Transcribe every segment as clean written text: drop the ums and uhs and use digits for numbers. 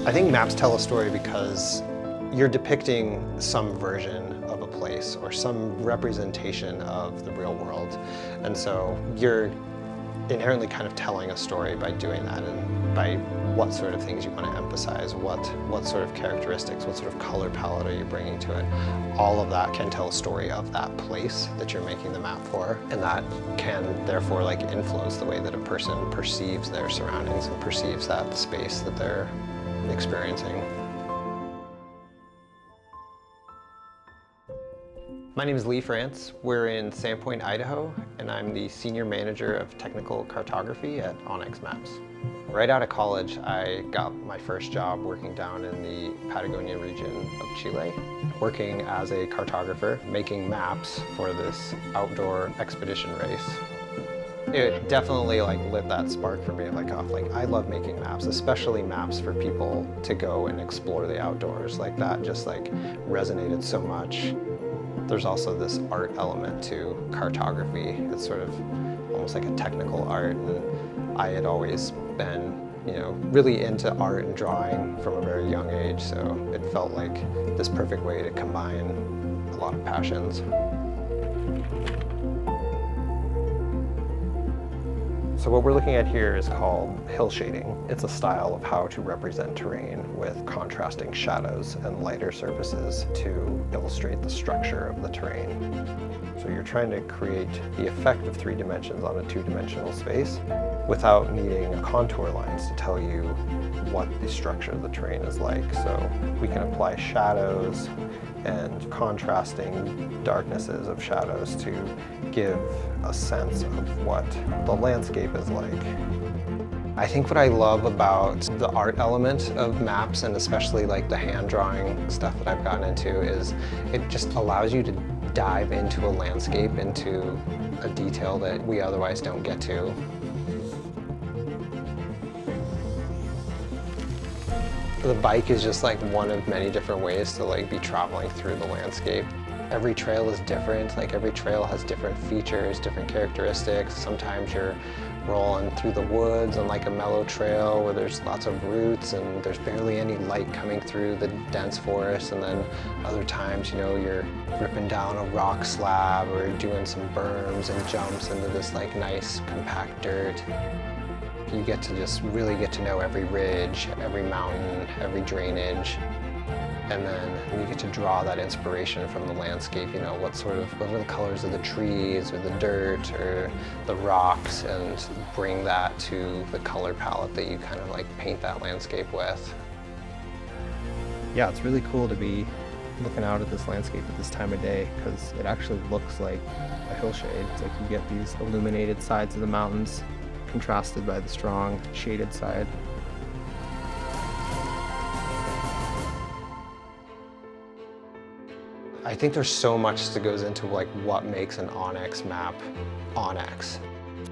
I think maps tell a story because you're depicting some version of a place or some representation of the real world. And so you're inherently kind of telling a story by doing that, and by what sort of things you want to emphasize, what sort of characteristics, what sort of color palette are you bringing to it. All of that can tell a story of that place that you're making the map for, and that can therefore like influence the way that a person perceives their surroundings and perceives that space that they're experiencing. My name is Lee France. We're in Sandpoint, Idaho, and I'm the Senior Manager of Technical Cartography at onX Maps. Right out of college, I got my first job working down in the Patagonia region of Chile, working as a cartographer, making maps for this outdoor expedition race. It definitely lit that spark for me of I love making maps, especially maps for people to go and explore the outdoors. That just resonated so much. There's also this art element to cartography. It's sort of almost like a technical art, and I had always been, really into art and drawing from a very young age, so it felt like this perfect way to combine a lot of passions. So what we're looking at here is called hill shading. It's a style of how to represent terrain with contrasting shadows and lighter surfaces to illustrate the structure of the terrain. So you're trying to create the effect of 3 dimensions on a 2-dimensional space without needing contour lines to tell you what the structure of the terrain is like. So we can apply shadows and contrasting darknesses of shadows to give a sense of what the landscape is like. I think what I love about the art element of maps, and especially the hand drawing stuff that I've gotten into, is it just allows you to dive into a landscape, into a detail that we otherwise don't get to. The bike is just one of many different ways to be traveling through the landscape. Every trail is different. Every trail has different features, different characteristics. Sometimes you're rolling through the woods on a mellow trail where there's lots of roots and there's barely any light coming through the dense forest. And then other times, you're ripping down a rock slab or doing some berms and jumps into this nice compact dirt. You get to just really get to know every ridge, every mountain, every drainage. And then you get to draw that inspiration from the landscape, what are the colors of the trees or the dirt or the rocks, and bring that to the color palette that you kind of paint that landscape with. Yeah, it's really cool to be looking out at this landscape at this time of day, because it actually looks like a hillshade. It's you get these illuminated sides of the mountains contrasted by the strong shaded side. I think there's so much that goes into what makes an onX map onX.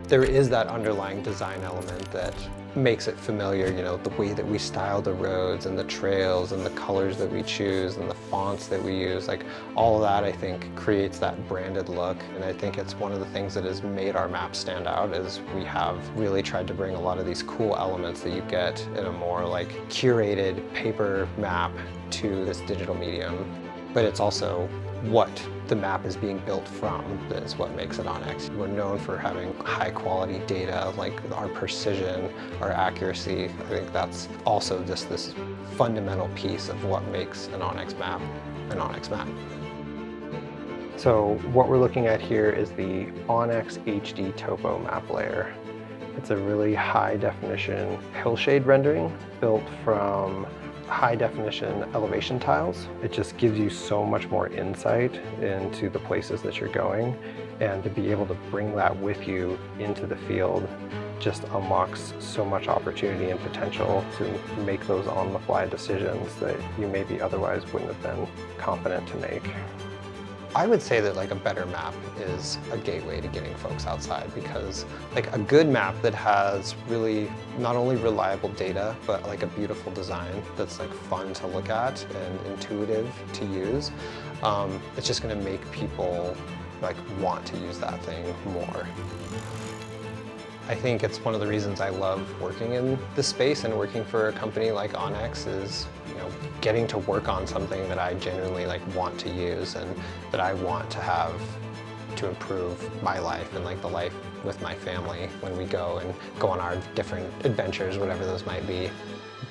There is that underlying design element that makes it familiar, the way that we style the roads and the trails and the colors that we choose and the fonts that we use, all of that I think creates that branded look. And I think it's one of the things that has made our map stand out, is we have really tried to bring a lot of these cool elements that you get in a more curated paper map to this digital medium. But it's also what the map is being built from that is what makes it onX. We're known for having high quality data, our precision, our accuracy. I think that's also just this fundamental piece of what makes an onX map an onX map. So what we're looking at here is the onX HD topo map layer. It's a really high definition hillshade rendering built from high definition elevation tiles. It just gives you so much more insight into the places that you're going, and to be able to bring that with you into the field just unlocks so much opportunity and potential to make those on-the-fly decisions that you maybe otherwise wouldn't have been confident to make. I would say that a better map is a gateway to getting folks outside, because a good map that has really not only reliable data, but a beautiful design that's fun to look at and intuitive to use, it's just going to make people want to use that thing more. I think it's one of the reasons I love working in this space and working for a company like onX is, getting to work on something that I genuinely want to use and that I want to have to improve my life and the life with my family when we go on our different adventures, whatever those might be.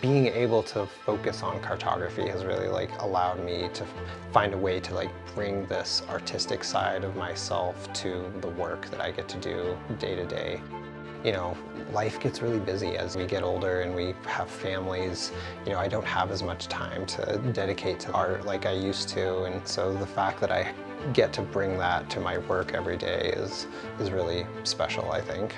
Being able to focus on cartography has really allowed me to find a way to bring this artistic side of myself to the work that I get to do day to day. Life gets really busy as we get older and we have families. I don't have as much time to dedicate to art like I used to, and so the fact that I get to bring that to my work every day is really special, I think.